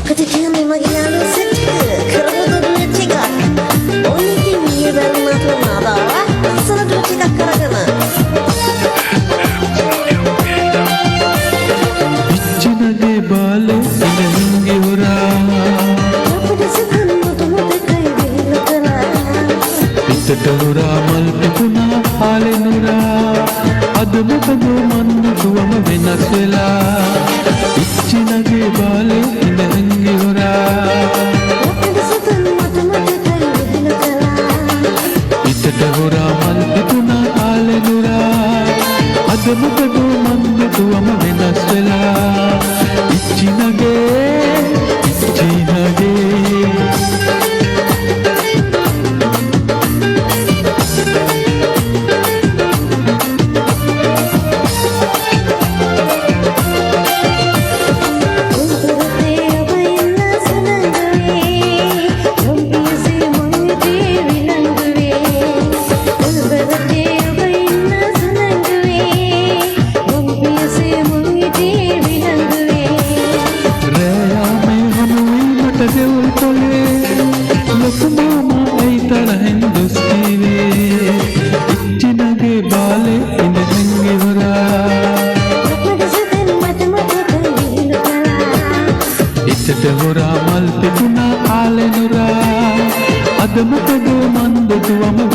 මොකද කියන්නේ මගේ යාළුවෝ සෙට් එක කරපු දුන්නේත් ටිකක් ඕනි ඉතින් ඊයේ බැලුණාට මාදාවා අසලට ටිකක් කරගෙන ඉච්චිනගේ බාලේ ඉනහින්ගේ හොරා අපිට සිතන්න මොකද කයි වෙලකලා පිටට හොරා මල් පිපුණා ආලේ නුරා අද මොකද මන්දුවම වෙනස් වෙලා ඉච්චිනගේ බාලේ ඉනහින්ගේ හොරා අපිට සිතන්න මොකද කයි වෙලකලා පිටට හොරා මල් පිපුණා ආලේ නුරා අද මොකද මන්දුවම වෙනස් වෙලා ඉච්චිනගේ හොරා මල් පිපුණා ආලේ නුරා අද මොකද මන්ද දුවම